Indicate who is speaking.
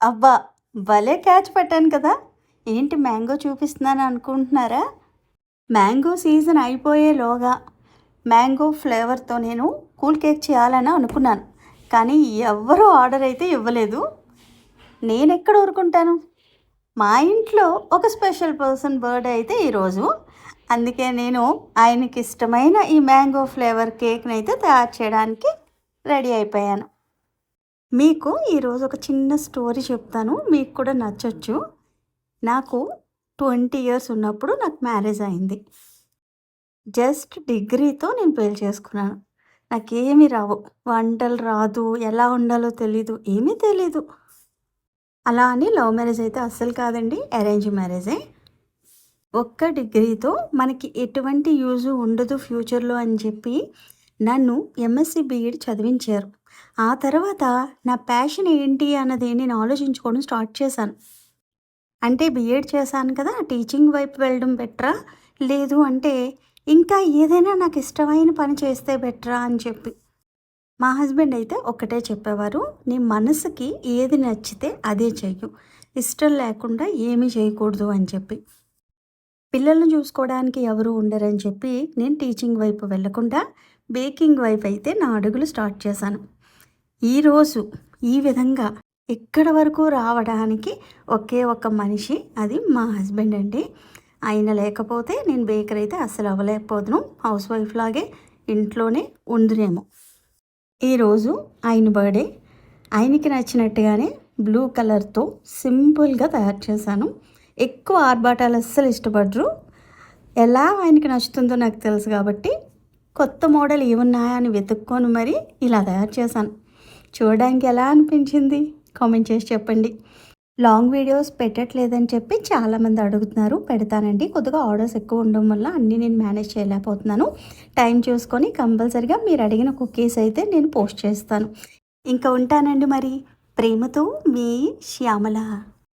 Speaker 1: అబ్బా! భలే క్యాచ్ పట్టాను కదా! ఏంటి మ్యాంగో చూపిస్తున్నాను అనుకుంటున్నారా? మ్యాంగో సీజన్ అయిపోయేలోగా మ్యాంగో ఫ్లేవర్‌తో నేను కూల్ కేక్ చేయాలని అనుకున్నాను. కానీ ఎవ్వరూ ఆర్డర్ అయితే ఇవ్వలేదు. నేనెక్కడ ఊరుకుంటాను. మా ఇంట్లో ఒక స్పెషల్ పర్సన్ బర్త్‌డే అయితే ఈరోజు. అందుకే నేను ఆయనకిష్టమైన ఈ మ్యాంగో ఫ్లేవర్ కేక్‌నైతే తయారు చేయడానికి రెడీ అయిపోయాను. మీకు ఈరోజు ఒక చిన్న స్టోరీ చెప్తాను. మీకు కూడా నచ్చొచ్చు. నాకు 20 ఇయర్స్ ఉన్నప్పుడు నాకు మ్యారేజ్ అయింది. జస్ట్ డిగ్రీతో నేను పెళ్లి చేసుకున్నాను. నాకేమీ రావు. వంటలు రాదు, ఎలా ఉండాలో తెలీదు, ఏమీ తెలీదు. అలా అని లవ్ మ్యారేజ్ అయితే అస్సలు కాదండి. అరేంజ్ మ్యారేజే. ఒక్క డిగ్రీతో మనకి ఎటువంటి యూజు ఉండదు ఫ్యూచర్‌లో అని చెప్పి నన్ను ఎంఎస్‌సి బీఎడ్ చదివించారు. ఆ తర్వాత నా ప్యాషన్ ఏంటి అన్నది నేను ఆలోచించుకోవడం స్టార్ట్ చేశాను. అంటే బీఎడ్ చేశాను కదా! టీచింగ్ వైపు వెళ్ళడం బెటరా? లేదు అంటే ఇంకా ఏదైనా నాకు ఇష్టమైన పని చేస్తే బెటరా అని చెప్పి. మా హస్బెండ్ అయితే ఒక్కటే చెప్పేవారు. నీ మనసుకి ఏది నచ్చితే అదే చెయ్యు. ఇష్టం లేకుండా ఏమీ చేయకూడదు అని చెప్పి. పిల్లల్ని చూసుకోవడానికి ఎవరు ఉండరని చెప్పి నేను టీచింగ్ వైపు వెళ్ళకుండా బేకింగ్ వైపు అయితే నా అడుగులు స్టార్ట్ చేశాను. ఈరోజు ఈ విధంగా ఇక్కడ వరకు రావడానికి ఒకే ఒక్క మనిషి, అది మా హస్బెండ్ అండి. ఆయన లేకపోతే నేను బేకర్ అయితే అస్సలు అవ్వలేకపోదును. హౌస్ వైఫ్ లాగే ఇంట్లోనే ఉండునేమో. ఈరోజు ఆయన బర్త్డే. ఆయనకి నచ్చినట్టుగానే బ్లూ కలర్తో సింపుల్గా తయారు చేశాను. ఎక్కువ ఆర్భాటాలు అస్సలు ఇష్టపడరు. ఎలా ఆయనకి నచ్చుతుందో నాకు తెలుసు కాబట్టి కొత్త మోడల్ ఏమున్నాయా అని వెతుక్కొని మరి ఇలా తయారు చేశాను. చూడడానికి ఎలా అనిపించింది కామెంట్ చేసి చెప్పండి. లాంగ్ వీడియోస్ పెట్టట్లేదని చెప్పి చాలామంది అడుగుతున్నారు. పెడతానండి. కొద్దిగా ఆర్డర్స్ ఎక్కువ ఉండడం వల్ల అన్నీ నేను మేనేజ్ చేయలేకపోతున్నాను. టైం చూసుకొని కంపల్సరిగా మీరు అడిగిన కుకీస్ అయితే నేను పోస్ట్ చేస్తాను. ఇంకా ఉంటానండి మరి. ప్రేమతో మీ శ్యామల.